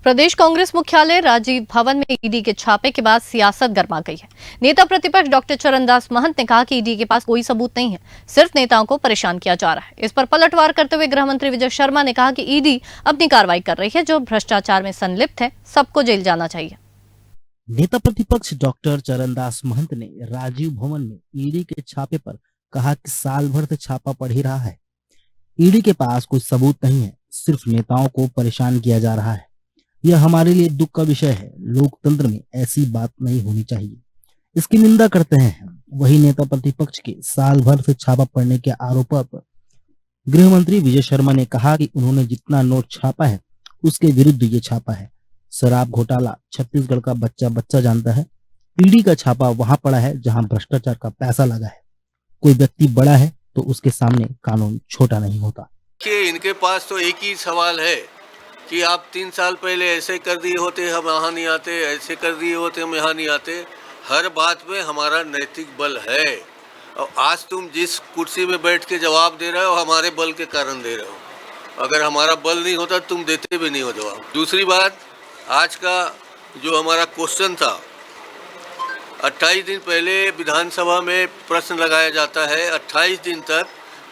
प्रदेश कांग्रेस मुख्यालय राजीव भवन में ईडी के छापे के बाद सियासत गर्मा गई है। नेता प्रतिपक्ष डॉक्टर चरणदास महंत ने कहा कि ईडी के पास कोई सबूत नहीं है, सिर्फ नेताओं को परेशान किया जा रहा है। इस पर पलटवार करते हुए गृह मंत्री विजय शर्मा ने कहा कि ईडी अपनी कार्रवाई कर रही है, जो भ्रष्टाचार में संलिप्त है सबको जेल जाना चाहिए। नेता प्रतिपक्ष डॉक्टर चरणदास महंत ने राजीव भवन में ईडी के छापे पर कहा कि साल भर से छापा पड़ ही रहा है। ईडी के पास कोई सबूत नहीं है, सिर्फ नेताओं को परेशान किया जा रहा है। यह हमारे लिए दुख का विषय है। लोकतंत्र में ऐसी बात नहीं होनी चाहिए, इसकी निंदा करते हैं। वही नेता प्रतिपक्ष के साल भर से छापा पड़ने के आरोपों पर गृह मंत्री विजय शर्मा ने कहा कि उन्होंने जितना नोट छापा है उसके विरुद्ध ये छापा है। शराब घोटाला छत्तीसगढ़ का बच्चा बच्चा जानता है। ईडी का छापा वहां पड़ा है जहां भ्रष्टाचार का पैसा लगा है। कोई व्यक्ति बड़ा है तो उसके सामने कानून छोटा नहीं होता। कि इनके पास तो एक ही सवाल है कि आप 3 साल पहले ऐसे कर दिए होते हम यहाँ नहीं आते, ऐसे कर दिए होते हम यहाँ नहीं आते। हर बात में हमारा नैतिक बल है और आज तुम जिस कुर्सी में बैठ के जवाब दे रहे हो हमारे बल के कारण दे रहे हो। अगर हमारा बल नहीं होता तुम देते भी नहीं हो जवाब। दूसरी बात, आज का जो हमारा क्वेश्चन था, 28 दिन पहले विधानसभा में प्रश्न लगाया जाता है, 28 दिन तक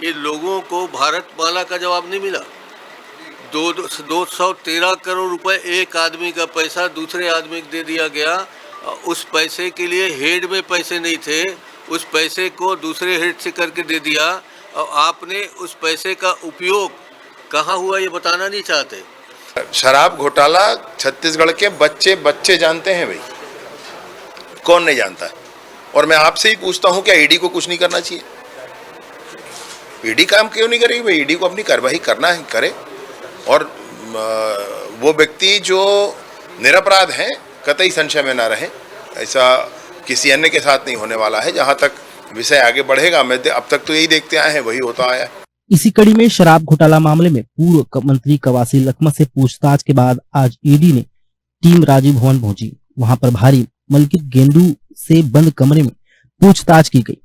ये लोगों को भारतमाला का जवाब नहीं मिला। 213 करोड़ रुपए एक आदमी का पैसा दूसरे आदमी को दे दिया गया। उस पैसे के लिए हेड में पैसे नहीं थे, उस पैसे को दूसरे हेड से करके दे दिया और आपने उस पैसे का उपयोग कहाँ हुआ ये बताना नहीं चाहते। शराब घोटाला छत्तीसगढ़ के बच्चे बच्चे जानते हैं भाई, कौन नहीं जानता है। और मैं आपसे ही पूछता हूँ, क्या ईडी को कुछ नहीं करना चाहिए? ईडी काम क्यों नहीं करेगी भाई? ईडी को अपनी कार्रवाई करना है, करे। और वो व्यक्ति जो निरपराध हैं कतई संशय में ना रहे। ऐसा किसी अन्य के साथ नहीं होने वाला है। जहां तक विषय आगे बढ़ेगा, मैं अब तक तो यही देखते आए हैं, वही होता आया है। इसी कड़ी में शराब घोटाला मामले में पूर्व मंत्री कवासी लखमा से पूछताछ के बाद आज ईडी ने टीम राजीव भवन पहुंची। वहां पर भारी मलकित गेंदू से बंद कमरे में पूछताछ की गई।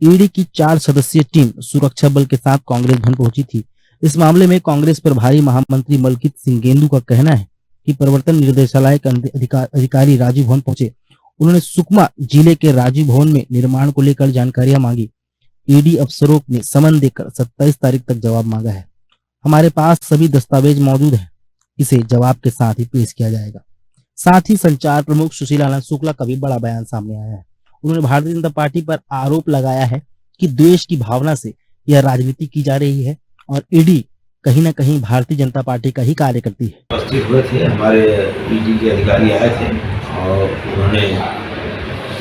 ईडी की 4 सदस्यीय टीम सुरक्षा बल के साथ कांग्रेस भवन पहुंची थी। इस मामले में कांग्रेस प्रभारी महामंत्री मलकित सिंह गेंदू का कहना है कि प्रवर्तन निर्देशालय के अधिकारी राजीव भवन पहुंचे। उन्होंने सुकमा जिले के राजीव भवन में निर्माण को लेकर जानकारियां मांगी। ईडी अफसरों ने समन देकर 27 तारीख तक जवाब मांगा है। हमारे पास सभी दस्तावेज मौजूद है, इसे जवाब के साथ ही पेश किया जाएगा। साथ ही संचार प्रमुख सुशील आनंद शुक्ला का भी बड़ा बयान सामने आया है। उन्होंने भारतीय जनता पार्टी पर आरोप लगाया है कि द्वेष की भावना से यह राजनीति की जा रही है और ईडी कहीं न कहीं भारतीय जनता पार्टी का ही कार्य करती है। उपस्थित हुए थे, हमारे ईडी के अधिकारी आए थे और उन्होंने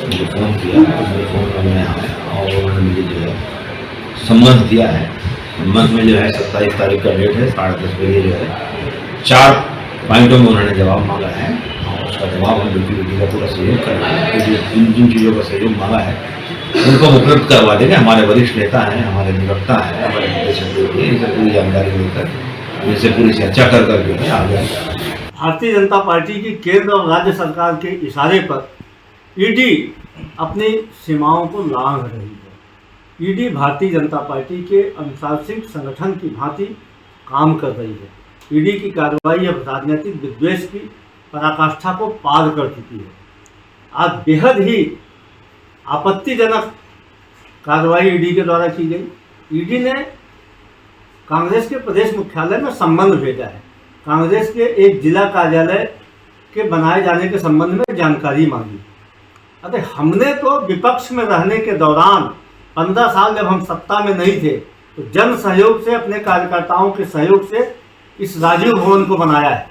मुझे फोन किया। मेरे फोन में मैं आया और उन्होंने मुझे जो है सम्मत दिया है। सम्मत में जो है 27 तारीख का डेट है, 10:30 बजे जो है 4 पॉइंटों में उन्होंने जवाब मांगा है और उसका जवाब हम ड्यूटी का पूरा सहयोग करेंगे। जिन चीज़ों का सहयोग मांगा है उनको उपलब्ध करवा देंगे। हमारे वरिष्ठ नेता हैं, हमारे नियोक्ता हैं, हमारे निर्देशक हैं, इनसे पूरी जानकारी लेकर इनसे पूरी चर्चा कर करके आगे। भारतीय जनता पार्टी की केंद्र और राज्य सरकार के इशारे पर ईडी अपनी सीमाओं को लांघ रही है। ईडी भारतीय जनता पार्टी के अनुशासित संगठन की भांति काम कर रही है। ईडी की कार्रवाई अब राजनीतिक विद्वेष की पराकाष्ठा को पार कर चुकी है। आज बेहद ही आपत्तिजनक कार्रवाई ईडी के द्वारा की गई। ईडी ने कांग्रेस के प्रदेश मुख्यालय में संबंध भेजा है। कांग्रेस के एक जिला कार्यालय के बनाए जाने के संबंध में जानकारी मांगी। अरे हमने तो विपक्ष में रहने के दौरान 15 साल जब हम सत्ता में नहीं थे तो जन सहयोग से, अपने कार्यकर्ताओं के सहयोग से इस राजीव भवन को बनाया है।